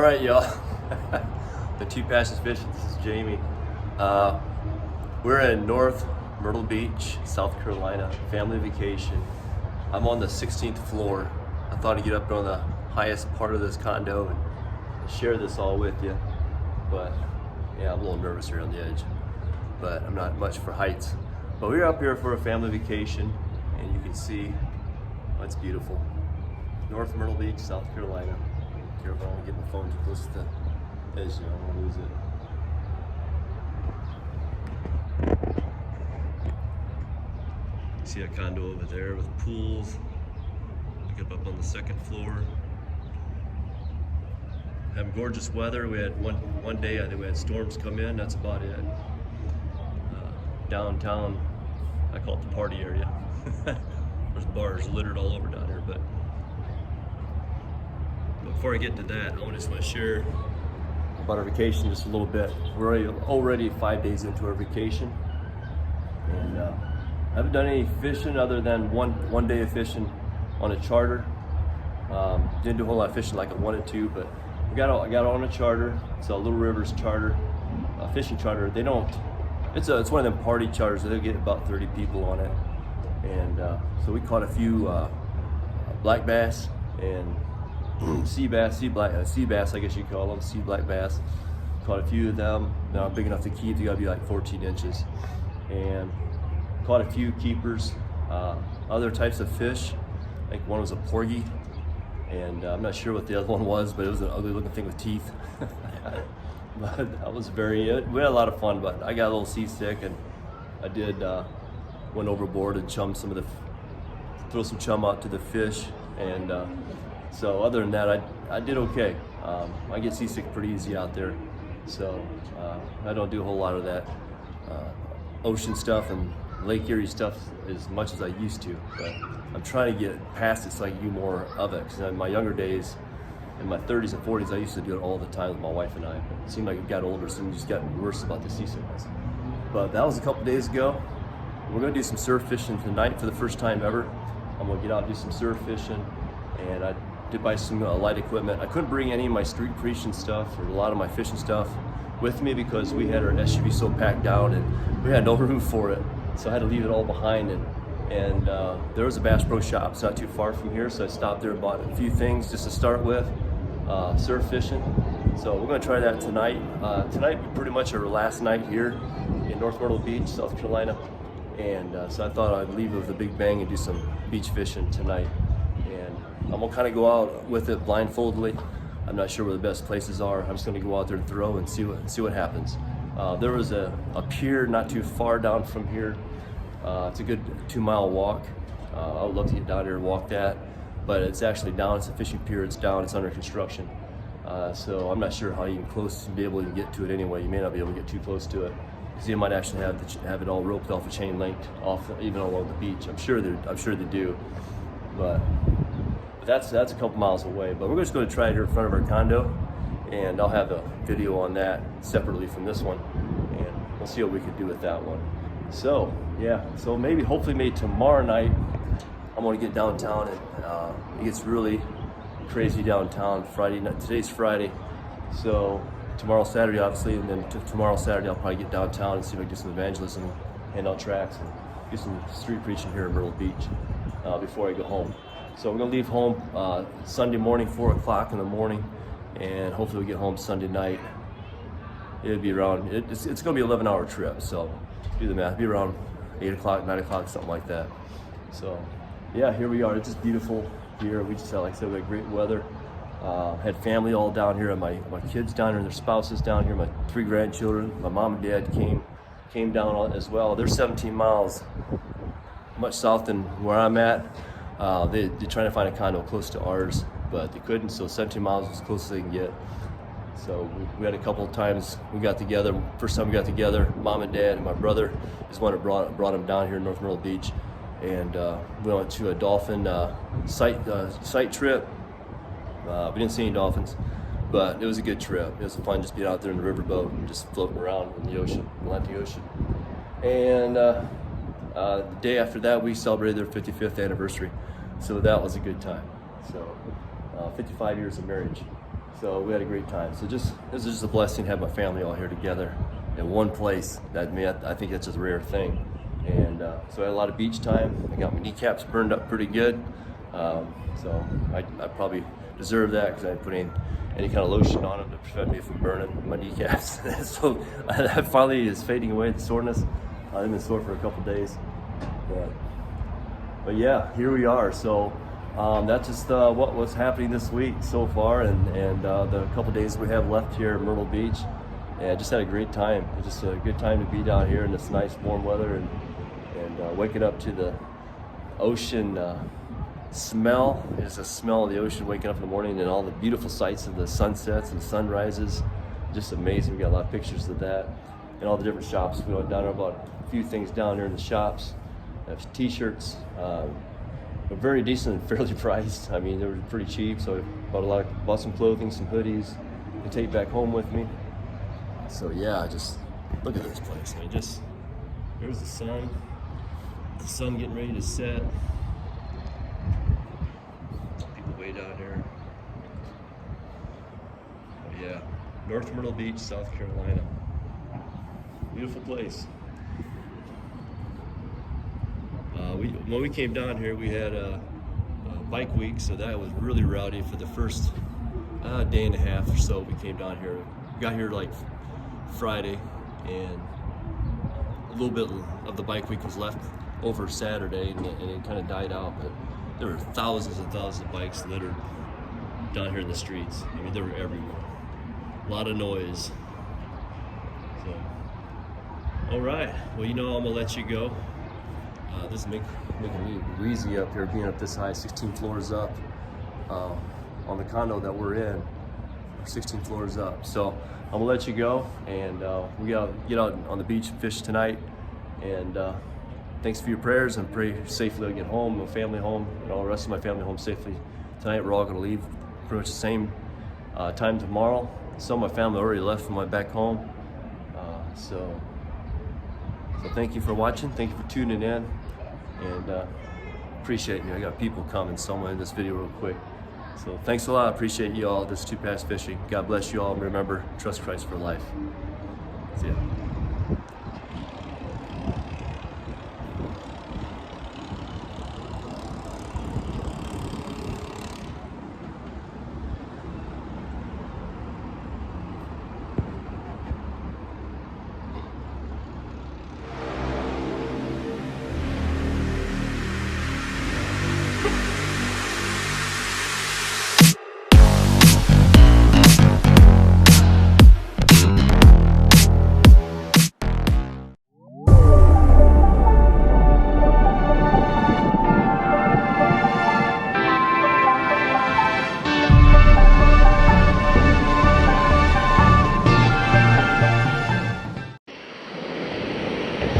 right, y'all. The Two Passions Fishing. This is Jamie. We're in North Myrtle Beach, South Carolina, family vacation. I'm on the 16th floor. I thought I'd get up on the highest part of this condo and share this all with you. But yeah, I'm a little nervous here on the edge, but I'm not much for heights. But we're up here for a family vacation, and you can see it's beautiful. North Myrtle Beach, South Carolina. Careful, I don't want to get my phone too close to the edge there, I don't want to lose it. See a condo over there with pools. Pick up on the second floor. Having gorgeous weather. We had one day, I think we had storms come in, that's about it. Downtown, I call it the party area. There's bars littered all over down here, but before I get to that, I just want to share about our vacation just a little bit. We're already 5 days into our vacation, and I haven't done any fishing other than one day of fishing on a charter. Didn't do a whole lot of fishing like I wanted to, but I got on a charter. It's a Little Rivers charter, a fishing charter. They don't. It's one of them party charters. They'll get about 30 people on it, and so we caught a few black bass and sea bass, I guess you call them, sea black bass. Caught a few of them. They're not big enough to keep. They gotta be like 14 inches. And caught a few keepers. Other types of fish. I think one was a porgy, and I'm not sure what the other one was, but it was an ugly looking thing with teeth. But that was we had a lot of fun, but I got a little seasick, and I did went overboard and throw some chum out to the fish, and so other than that, I did okay. I get seasick pretty easy out there, so I don't do a whole lot of that ocean stuff and Lake Erie stuff as much as I used to, but I'm trying to get past it so I can do more of it. Because in my younger days, in my 30s and 40s, I used to do it all the time with my wife and I. But it seemed like it got older, so it just got worse about the seasickness. But that was a couple days ago. We're gonna do some surf fishing tonight for the first time ever. I'm gonna get out and do some surf fishing, and I did buy some light equipment. I couldn't bring any of my street fishing stuff or a lot of my fishing stuff with me because we had our SUV so packed down and we had no room for it. So I had to leave it all behind, and there was a Bass Pro Shop. It's not too far from here, so I stopped there and bought a few things just to start with, surf fishing. So we're gonna try that tonight. Tonight pretty much our last night here in North Myrtle Beach, South Carolina. And so I thought I'd leave it with a big bang and do some beach fishing tonight. And I'm gonna kind of go out with it blindfoldedly. I'm not sure where the best places are. I'm just gonna go out there and throw and see what happens. There was a pier not too far down from here. It's a good 2-mile walk. I would love to get down there and walk that, but it's actually down. It's a fishing pier. It's down. It's under construction. So I'm not sure how even close to be able to get to it anyway. You may not be able to get too close to it, because you might actually have it all roped off a chain link off even along the beach. I'm sure they do, but that's a couple miles away. But we're just going to try it here in front of our condo, and I'll have a video on that separately from this one, and we'll see what we can do with that one. So yeah, so hopefully tomorrow night I'm going to get downtown, and it gets really crazy downtown Friday night. Today's Friday, so tomorrow Saturday obviously, and then tomorrow Saturday I'll probably get downtown and see if I can do some evangelism, hand out tracts, and do some street preaching here in Myrtle Beach before I go home. So we're going to leave home Sunday morning, 4 o'clock in the morning, and hopefully we get home Sunday night. It'll be around, it's going to be an 11-hour trip, so do the math, it'll be around 8 o'clock, 9 o'clock, something like that. So yeah, here we are. It's just beautiful here. We just had, like I said, we had great weather. Had family all down here, and my kids down here, and their spouses down here, my 3 grandchildren. My mom and dad came down as well. They're 17 miles much south than where I'm at. They're trying to find a condo close to ours, but they couldn't, so 17 miles is as close as they can get. So we had a couple of times we got together. First time we got together, mom and dad and my brother is one that brought them down here in North Myrtle Beach, and we went to a dolphin sight trip. We didn't see any dolphins, but it was a good trip. It was fun just being out there in the riverboat and just floating around in the ocean, Atlantic Ocean. And the day after that, we celebrated their 55th anniversary, so that was a good time. So 55 years of marriage. So we had a great time. So this is just a blessing to have my family all here together in one place. I think that's just a rare thing. And so I had a lot of beach time. I got my kneecaps burned up pretty good. So I probably deserve that because I didn't put any kind of lotion on them to prevent me from burning my kneecaps. So that finally is fading away, the soreness. I've been sore for a couple days. But yeah, here we are. So that's just what's happening this week so far, and the couple days we have left here at Myrtle Beach. And I just had a great time. It's just a good time to be down here in this nice warm weather and waking up to the ocean smell. It's a smell of the ocean waking up in the morning, and all the beautiful sights of the sunsets and sunrises. Just amazing. We got a lot of pictures of that and all the different shops. We went down there, about a few things down there in the shops. There's t-shirts, but very decent and fairly priced. I mean, they were pretty cheap, so I bought some clothing, some hoodies to take back home with me. So yeah, just look at this place. I mean, just there's the sun getting ready to set. People way down there. But yeah, North Myrtle Beach, South Carolina. Beautiful place. When we came down here, we had a bike week, so that was really rowdy for the first day and a half or so. We came down here. We got here like Friday, and a little bit of the bike week was left over Saturday, and it kind of died out. But there were thousands and thousands of bikes littered down here in the streets. I mean, they were everywhere. A lot of noise. So, all right. Well, I'm gonna let you go. This is making me wheezy up here, being up this high, 16 floors up on the condo that we're in. 16 floors up. So I'm gonna let you go, and we gotta get out on the beach and fish tonight. And thanks for your prayers, and pray safely I get home, my family home, and all the rest of my family home safely tonight. We're all gonna leave pretty much the same time tomorrow. Some of my family already left from my back home. So thank you for watching. Thank you for tuning in, and appreciate you. I got people coming, so I'm gonna end this video real quick. So thanks a lot. Appreciate you all. This is Two Pass Fishing. God bless you all. And remember, trust Christ for life. See ya.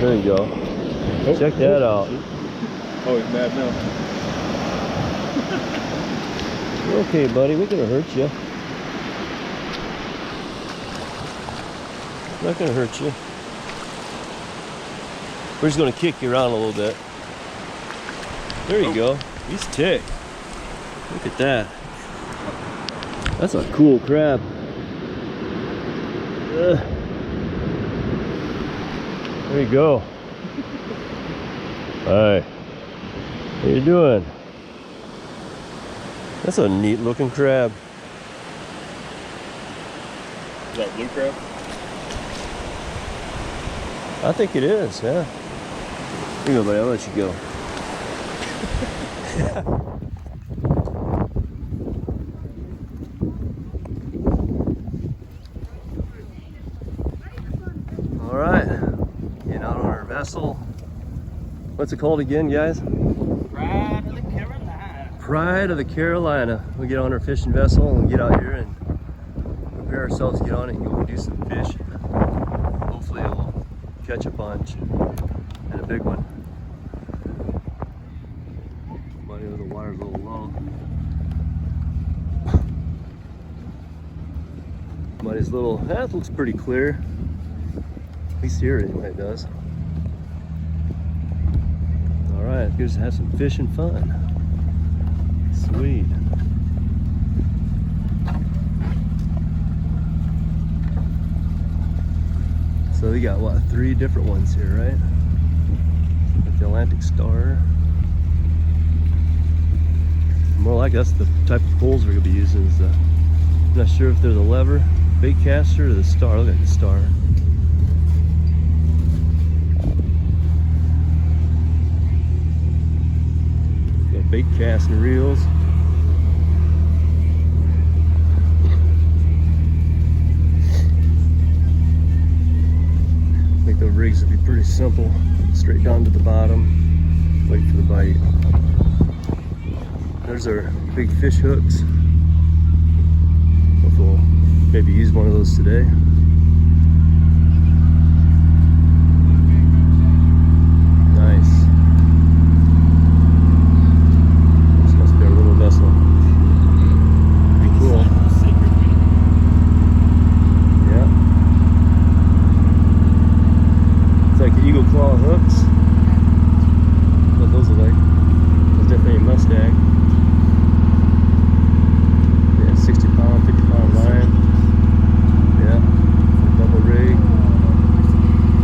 There you go. Oh, check that out. Oh, he's mad now. You're okay, buddy. We're gonna hurt you. Not gonna hurt you. We're just gonna kick you around a little bit. There you go. He's ticked. Look at that. That's a cool crab. There you go. Hi. How you doing? That's a neat looking crab. Is that blue crab? I think it is, yeah. Here you go, buddy. I'll let you go. All right. Getting out on our vessel. What's it called again, guys? Pride of the Carolina. Pride of the Carolina. We get on our fishing vessel and get out here and prepare ourselves to get on it and go do some fishing. Hopefully we'll catch a bunch and a big one. Buddy, the water's a little low. Buddy's little, that looks pretty clear. At least here anyway it does. Alright, let's have some fishing fun. Sweet. So we got what, 3 different ones here, right? Got the Atlantic Star. More like that's the type of poles we're gonna be using. Is the, I'm not sure if they're the lever bait caster or the star. Look at the star. Got bait casting reels. I think the rigs would be pretty simple. Straight down to the bottom. Wait for the bite. There's our big fish hooks. Hopefully we'll maybe use one of those today. Nice. This must be our little vessel. Pretty cool. Yeah. It's like the eagle claw hooks. What those look like. That's definitely a Mustang. 60-pound, 50-pound line. Yeah, double rig.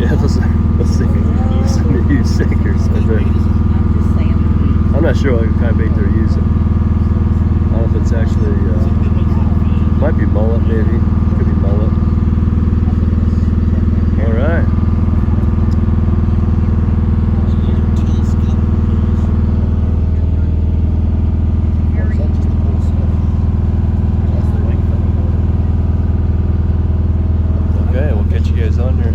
Yeah, those are some huge sinkers. I'm not sure what kind of bait they're using. I don't know if it's actually, might be mullet maybe. Could be mullet. All right. Catch you guys on there.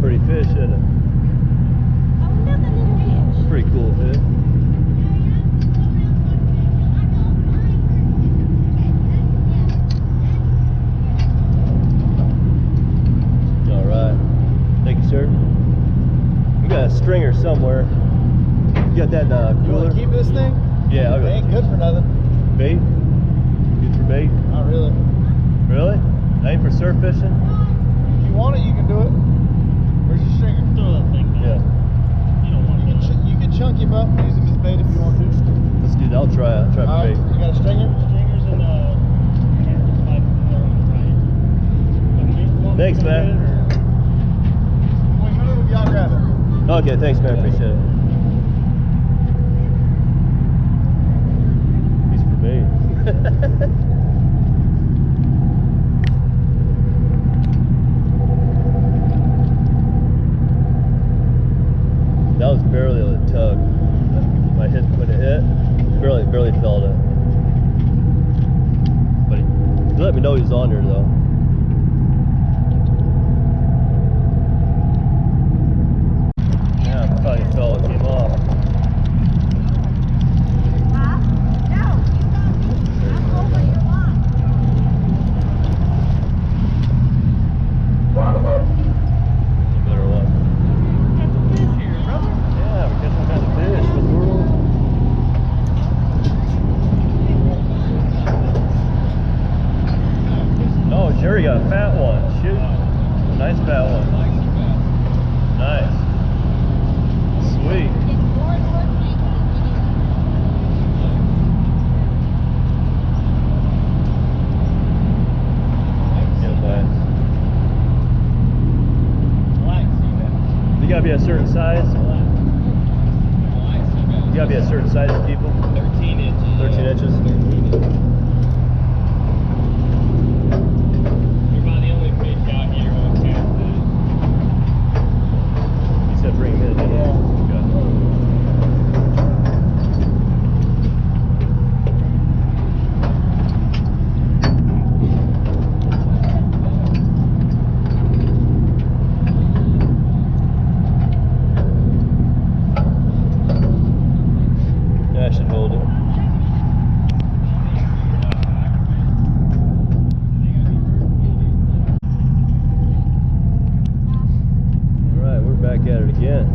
Pretty fish, isn't it? Oh, look, a little fish. Pretty cool fish. All right. Thank you, sir. We got a stringer somewhere. You got that You cooler? want to keep this thing? Yeah, I'll It go. ain't good for nothing. Bait? Good for bait? Not really. Really? Ain't for surf fishing? If you want it, you can do it. Where's your stringer? Throw that thing down. Yeah. You don't want that. You can chunk him up and use him as bait if you want to. Let's do that. I'll try it. Try for Alright, bait. you got a stringer? Stringers and Thanks, man. When you move, y'all grab it. Okay, thanks, man. Appreciate it. He's for bait. That was barely a tug. When it hit, barely felt it. But he let me know he was on there though. Yeah, I thought he fell. It came off. Huh? No, you got me. I'm over your line. Better luck. Yeah, we're catching all kinds of fish. What's the world? Oh, You gotta be a certain size of people. 13 inches. 13 inches. You're about the only fish out here on cast that. You said bring him in, didn't you? That should hold it. Alright, we're back at it again.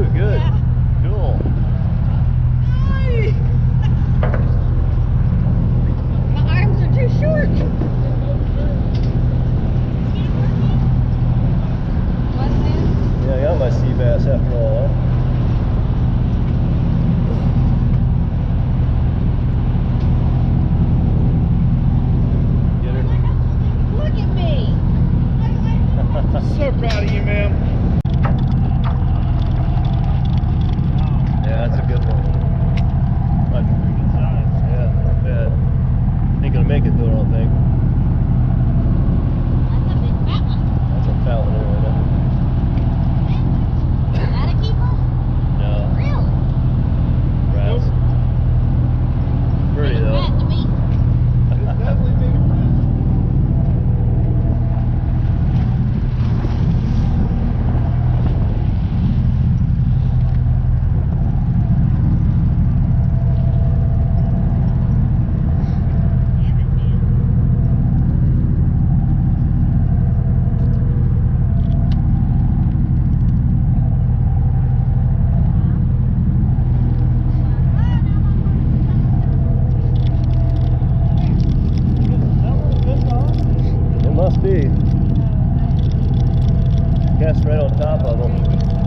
too. Good. Yeah. Cool. Ay. My arms are too short. What's that? Yeah, I got my sea bass after all. Huh? Get her. Look at me. So proud of you, ma'am. Yeah, that's a good one. Yeah, not bad. Ain't gonna make it though, I don't think. That's a big fat one. That's a fat one anyway. Is that a keeper? No, Really? brass. Pretty Big though. fat to me. It's definitely big and fast. Damn it, man. It must be. Cast right on top of them.